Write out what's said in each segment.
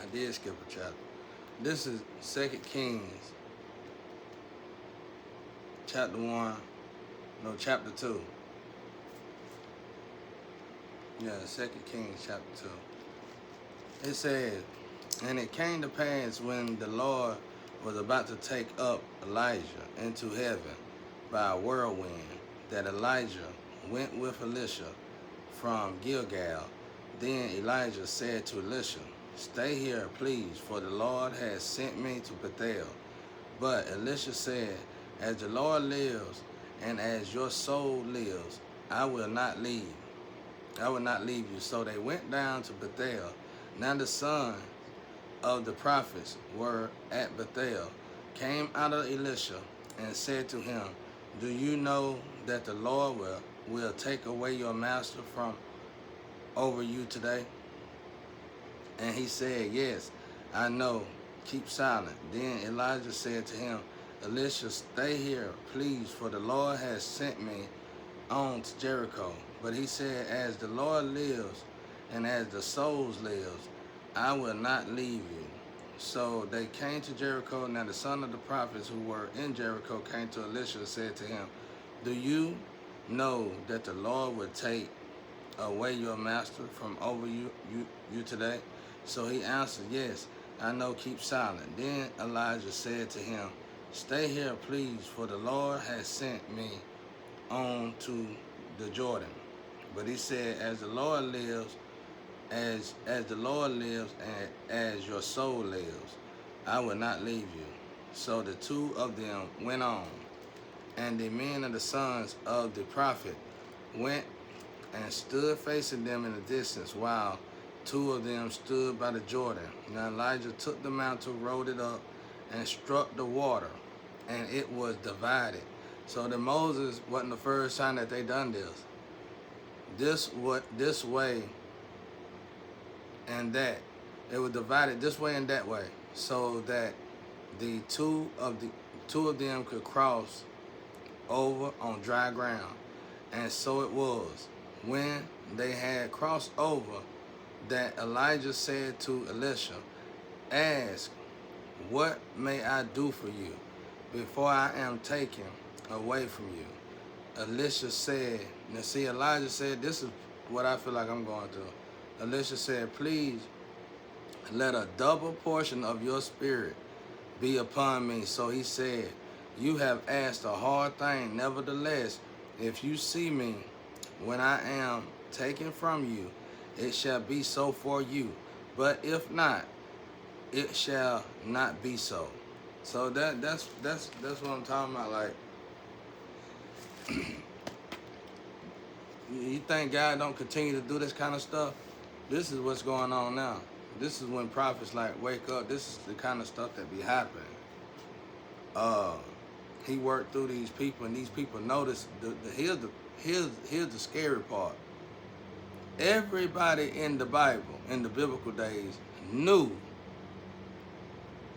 I did skip a chapter. This is 2 Kings, chapter 1, no, chapter 2. Yeah, 2 Kings, chapter 2. It says, and it came to pass when the Lord was about to take up Elijah into heaven by a whirlwind, that Elijah went with Elisha from Gilgal. Then Elijah said to Elisha, stay here, please, for the Lord has sent me to Bethel. But Elisha said, as the Lord lives, and as your soul lives, I will not leave. I will not leave you. So they went down to Bethel. Now the sons of the prophets were at Bethel, came out of Elisha, and said to him, do you know that the Lord will take away your master from over you today? And he said, yes, I know. Keep silent. Then Elijah said to him, Elisha, stay here, please, for the Lord has sent me on to Jericho. But he said, as the Lord lives, and as the souls lives, I will not leave you. So they came to Jericho. Now the son of the prophets who were in Jericho came to Elisha and said to him, do you know that the Lord would take away your master from over you today? So he answered, yes, I know, keep silent. Then Elijah said to him, stay here, please, for the Lord has sent me on to the Jordan. But he said, as the Lord lives, as the Lord lives, and as your soul lives, I will not leave you. So the two of them went on, and the men of the sons of the prophet went and stood facing them in the distance, while two of them stood by the Jordan. Now Elijah took the mantle, rolled it up, and struck the water, and it was divided. So that Moses wasn't the first time that they done this. This way and that. It was divided this way and that way, so that the two of them could cross over on dry ground. And so it was, when they had crossed over, that Elijah said to Elisha, ask, what may I do for you before I am taken away from you? Elisha said, now see, Elijah said, this is what I feel like I'm going through. Elisha said, please let a double portion of your spirit be upon me. So he said, you have asked a hard thing. Nevertheless, if you see me when I am taken from you, it shall be so for you. But if not, it shall not be so. So that's what I'm talking about. Like, you think God don't continue to do this kind of stuff? This is what's going on now. This is when prophets like wake up. This is the kind of stuff that be happening. He worked through these people, and these people noticed. Here's the scary part. Everybody in the Bible, in the biblical days, knew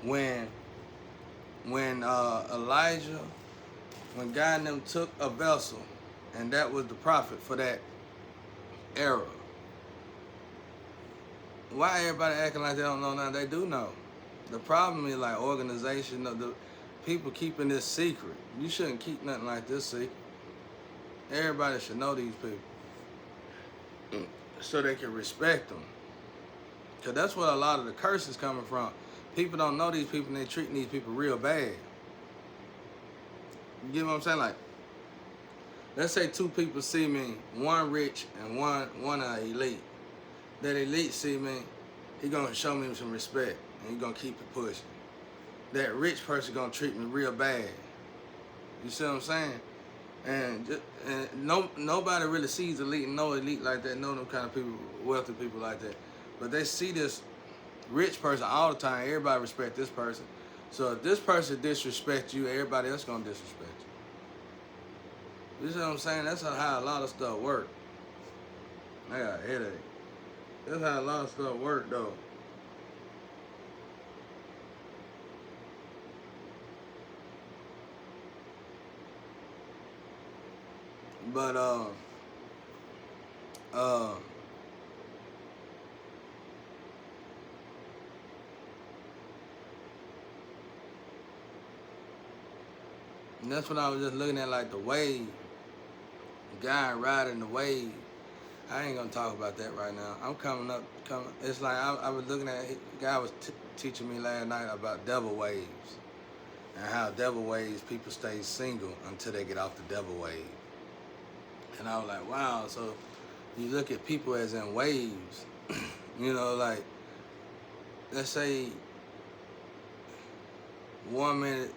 when Elijah, when God and them took a vessel, and that was the prophet for that era. Why everybody acting like they don't know now? They do know. The problem is like organization of the people keeping this secret. You shouldn't keep nothing like this secret. Everybody should know these people so they can respect them. Because that's where a lot of the curse is coming from. People don't know these people, and they treating these people real bad. You get what I'm saying? Like, let's say two people see me, one rich and one elite. That elite see me, he gonna show me some respect, and he gonna keep it pushing. That rich person gonna treat me real bad. You see what I'm saying? And nobody really sees elite and know elite like that, know them kind of people, wealthy people like that. But they see this rich person all the time. Everybody respect this person. So if this person disrespects you, everybody else gonna disrespect you. You see what I'm saying? That's how a lot of stuff work. I got a headache. That's how a lot of stuff work, though. But And that's what I was just looking at, like the wave. The guy riding the wave. I ain't gonna talk about that right now. I'm coming up. It's like I was looking at. The guy was teaching me last night about devil waves and how devil waves people stay single until they get off the devil wave. And I was like, wow. So you look at people as in waves. You know, like let's say 1 minute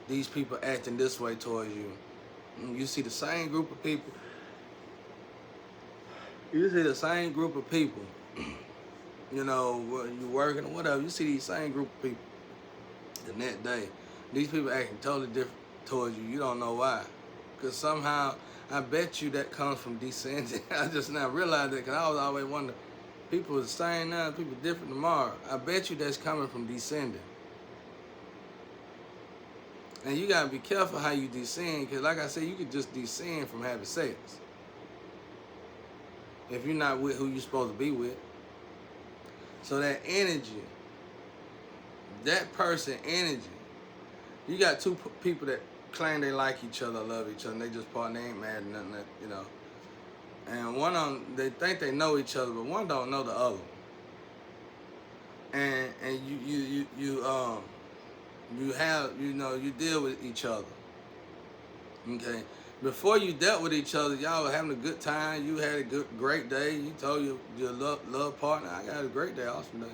these people acting this way towards you. You see the same group of people. You see the same group of people. You know, you working or whatever. You see these same group of people the next day. These people acting totally different towards you. You don't know why. Because somehow, I bet you that comes from descending. I just now realized that because I was always wondering, people are the same now, people different tomorrow. I bet you that's coming from descending. And you got to be careful how you descend, because like I said, you could just descend from having sex. If you're not with who you're supposed to be with. So that energy, that person energy, you got two people that claim they like each other, love each other, and they just part, and they ain't mad or nothing, you know. And one of them, they think they know each other, but one don't know the other. And you have, you know, you deal with each other. Okay. Before you dealt with each other, y'all were having a good time. You had a great day. You told your love partner, I got a great day, awesome day.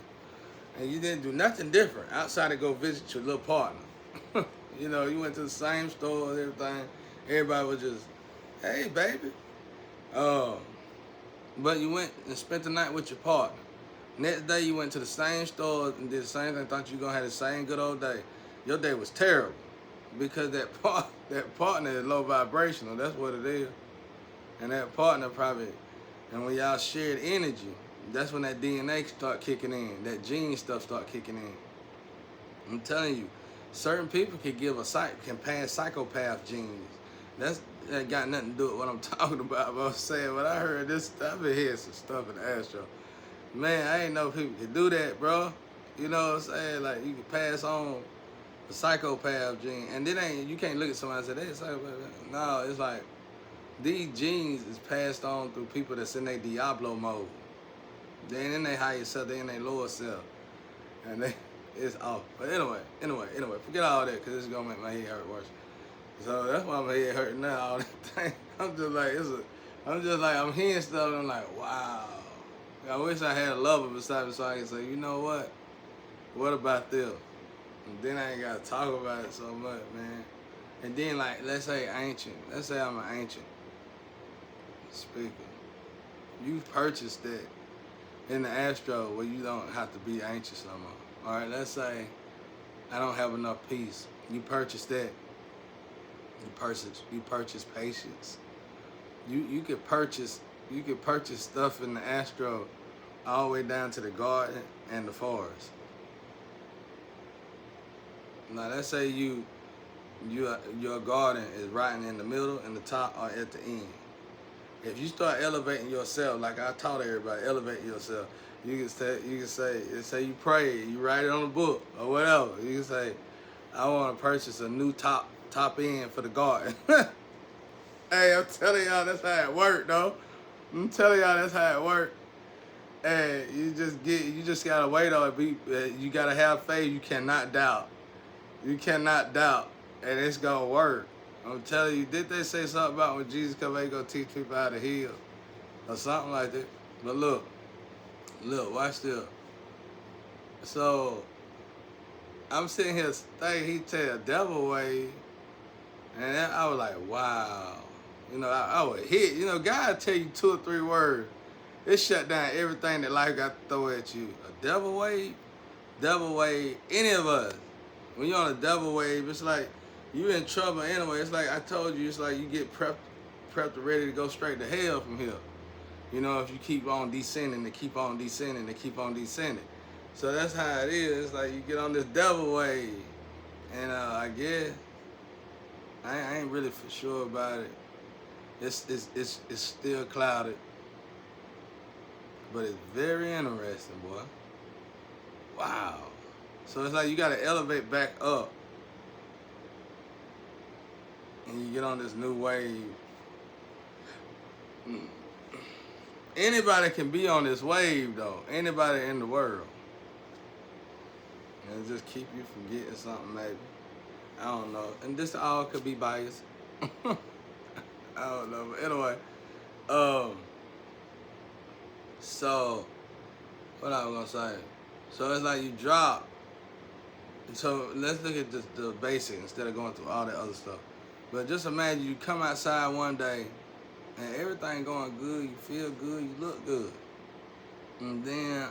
And you didn't do nothing different outside of go visit your little partner. You know, you went to the same store and everything. Everybody was just, hey, baby. But you went and spent the night with your partner. Next day, you went to the same store and did the same thing, thought you were going to have the same good old day. Your day was terrible because that partner is low vibrational. That's what it is. And that partner probably, and when y'all shared energy, that's when that DNA start kicking in. That gene stuff start kicking in. I'm telling you, certain people can pass psychopath genes. That got nothing to do with what I'm talking about. But I'm saying, when I heard this, I've been hearing some stuff in the astro. Man, I ain't know people could do that, bro. You know what I'm saying? Like, you can pass on the psychopath gene. And then you can't look at somebody and say, they a psychopath. No, it's like, these genes is passed on through people that's in their Diablo mode. They ain't in their higher self, they in their lower self. And it's off. But anyway, forget all that, because it's going to make my head hurt worse. So that's why my head hurting now, all that thing. I'm just like, I'm hearing stuff and I'm like, wow. I wish I had a lover beside me so I could say, you know what about them? And then I ain't got to talk about it so much, man. And then, like, let's say ancient. Let's say I'm an ancient speaker. You purchased that in the astro where you don't have to be anxious no more. All right, let's say I don't have enough peace. You purchased that. You purchase patience. You could purchase stuff in the astro all the way down to the garden and the forest. Now let's say your garden is right in the middle, in the top, or at the end. If you start elevating yourself, like I taught everybody, elevate yourself. You can say you pray, you write it on a book or whatever. You can say, I want to purchase a new top end for the garden. Hey, I'm telling y'all that's how it work, though. I'm telling y'all that's how it work. Hey, you just gotta wait on it. You gotta have faith. You cannot doubt. You cannot doubt, and it's gonna work. I'm telling you. Did they say something about when Jesus come back, he gonna teach people how to heal, or something like that? But look, watch this. So I'm sitting here thinking he tell a devil wave, and then I was like, wow. You know, I would hit. You know, God tell you 2 or 3 words. It shut down everything that life got to throw at you. A devil wave, any of us. When you're on a devil wave, it's like you in trouble anyway. It's like I told you, it's like you get prepped and ready to go straight to hell from here. You know, if you keep on descending and keep on descending and keep on descending. So that's how it is. It's like you get on this devil wave. And I guess, I ain't really for sure about it. It's still clouded. But it's very interesting, boy. Wow. So it's like you got to elevate back up. and you get on this new wave. Anybody can be on this wave though. Anybody in the world. And just keep you from getting something maybe. I don't know. And this all could be biased. I don't know. But anyway, so what I was gonna say. So it's like you drop. So let's look at just the basic instead of going through all that other stuff. But just imagine you come outside one day and everything going good, you feel good, you look good. And then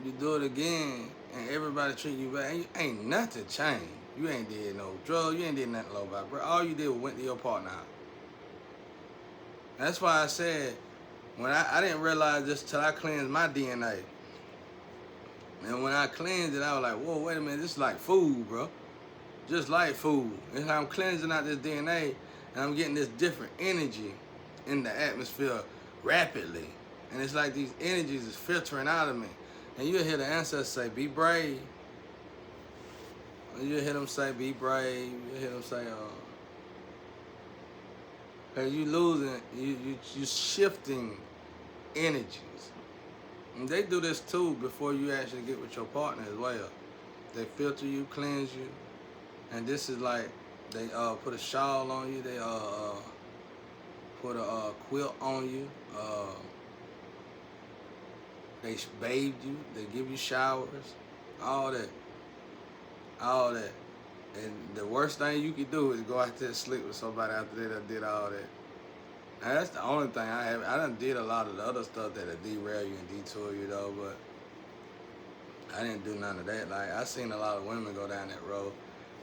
you do it again and everybody treat you bad. And you ain't nothing changed. You ain't did no drugs, you ain't did nothing low vibe, bro. All you did was went to your partner house. That's why I said, when I didn't realize this till I cleansed my DNA. And when I cleansed it, I was like, whoa, wait a minute, this is like food, bro. Just like food. It's like I'm cleansing out this DNA and I'm getting this different energy in the atmosphere rapidly. And it's like these energies is filtering out of me. And you'll hear the ancestors say, be brave. You'll hear them say, be brave. You'll hear them say, cause you losing, you shifting energies. And they do this too before you actually get with your partner as well. They filter you, cleanse you. And this is like, they put a shawl on you, they put a quilt on you, they bathed you, they give you showers, all that. And the worst thing you could do is go out there and sleep with somebody after they done did all that. And that's the only thing I have. I done did a lot of the other stuff that'll derail you and detour you though, but I didn't do none of that. Like, I seen a lot of women go down that road,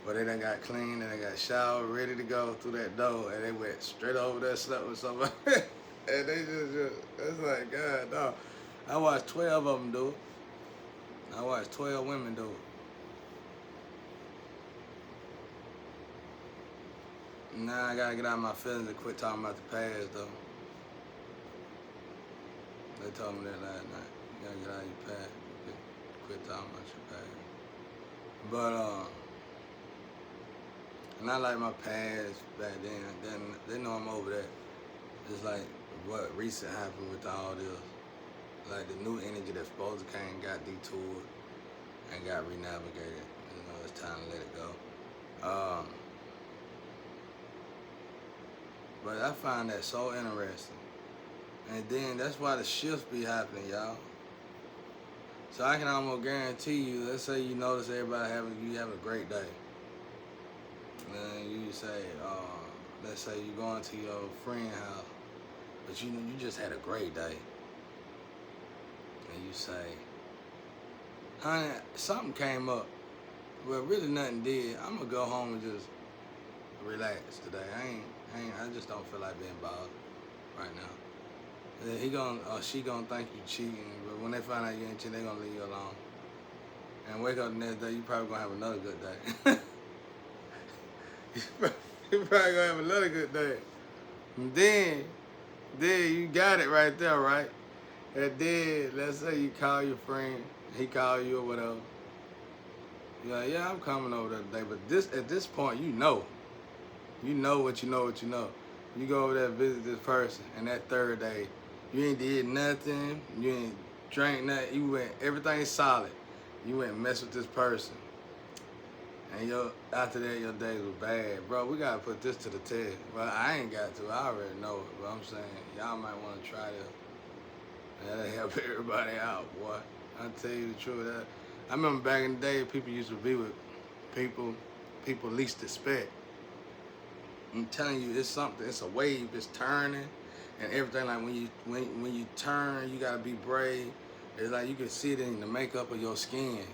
but they done got clean and they got showered, ready to go through that door, and they went straight over there, slept with somebody. And they just, it's like, God, dog. I watched 12 of them do it. I watched 12 women do it. Now I gotta get out of my feelings and quit talking about the past, though. They told me that last night. You gotta get out of your past. Quit talking about your past. But, and I like my past back then. They know I'm over that. It's like what recent happened with all this. Like the new energy that supposed to came got detoured and got renavigated. You know, it's time to let it go. But I find that so interesting. And then that's why the shifts be happening, y'all. So I can almost guarantee you, let's say you notice everybody you have a great day. And you say, let's say you're going to your friend's house, but you just had a great day. And you say, honey, something came up. Well, really nothing did. I'm gonna go home and just relax today. I just don't feel like being bothered right now. He gonna or she gonna think you cheating, but when they find out you ain't cheating, they gonna leave you alone. And wake up the next day, you probably gonna have another good day. You probably gonna have another good day. And then you got it right there, right? And then let's say you call your friend, he call you or whatever. You're like, yeah, I'm coming over that day, but at this point, you know what you know. You go over there and visit this person, and that third day, you ain't did nothing, you ain't drank nothing, everything's solid. You went and mess with this person. And after that, your days were bad. Bro, we gotta put this to the test. Well, I ain't got to, I already know it, but I'm saying, y'all might wanna try this. That'll help everybody out, boy. I'll tell you the truth. I remember back in the day, people used to be with people least expect. I'm telling you, it's something. It's a wave. It's turning, and everything. Like when you turn, you gotta be brave. It's like you can see it in the makeup of your skin.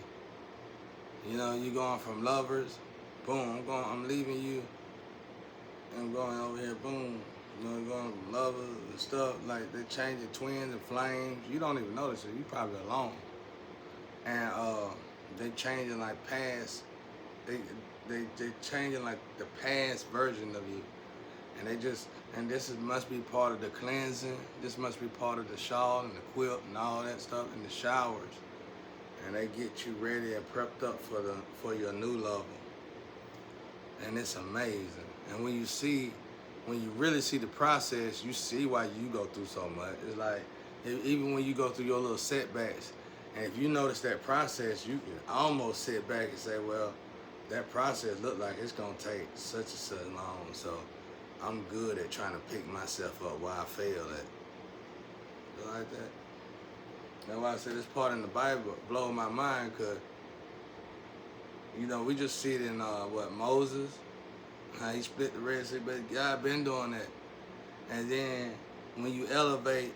You know, you going from lovers, boom. I'm leaving you. I'm going over here, boom. You know, going from lovers and stuff. Like they changing twins and flames. You don't even notice it. You probably alone. And they changing like past. They changing like the past version of you, and this must be part of the cleansing. This must be part of the shawl and the quilt and all that stuff and the showers, and they get you ready and prepped up for your new level. And it's amazing. And when you really see the process, you see why you go through so much. It's like, even when you go through your little setbacks, and if you notice that process, you can almost sit back and say, well, that process looked like it's gonna take such and such long, so I'm good at trying to pick myself up where I fail at. You like that? That's why I said this part in the Bible blows my mind, because, you know, we just see it in, Moses, how he split the Red Sea, but God been doing that. And then when you elevate,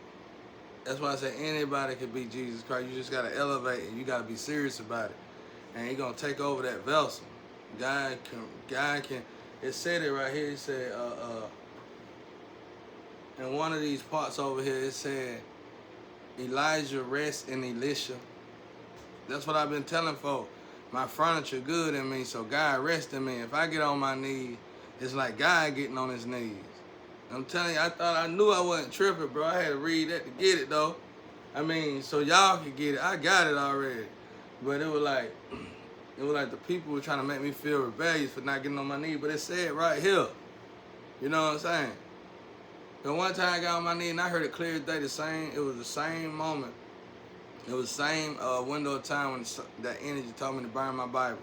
that's why I say anybody can be Jesus Christ. You just got to elevate, and you got to be serious about it. And He's going to take over that vessel. God can, it said it right here. It said, in one of these parts over here, it said, Elijah rests in Elisha. That's what I've been telling folks. My furniture good in me, so God rests in me. If I get on my knees, it's like God getting on His knees. I'm telling you, I knew I wasn't tripping, bro. I had to read that to get it, though. I mean, so y'all could get it. I got it already. But it was like the people were trying to make me feel rebellious for not getting on my knees. But it said right here. You know what I'm saying? The one time I got on my knee and I heard it clear as day, it was the same moment. It was the same window of time when that energy told me to burn my Bible.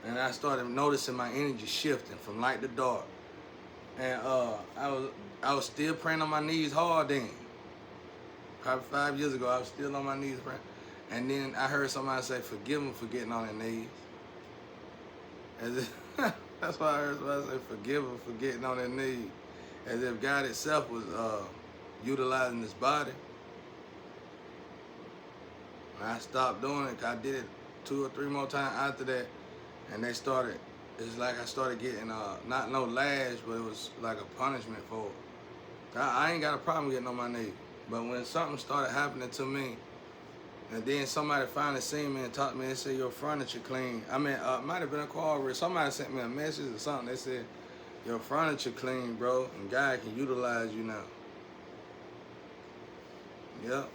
And I started noticing my energy shifting from light to dark. And I was still praying on my knees hard then. Probably 5 years ago, I was still on my knees praying. And then I heard somebody say, forgive them for getting on their knees. As if, that's why I heard somebody say, forgive them for getting on their knees. As if God itself was utilizing His body. And I stopped doing it, because I did it 2 or 3 more times after that. And it's like I started getting, not no lash, but it was like a punishment for it. I ain't got a problem getting on my knees. But when something started happening to me, and then somebody finally seen me and talked to me and said, your furniture clean. I mean, it might have been a call where somebody sent me a message or something. They said, your furniture clean, bro, and God can utilize you now. Yep.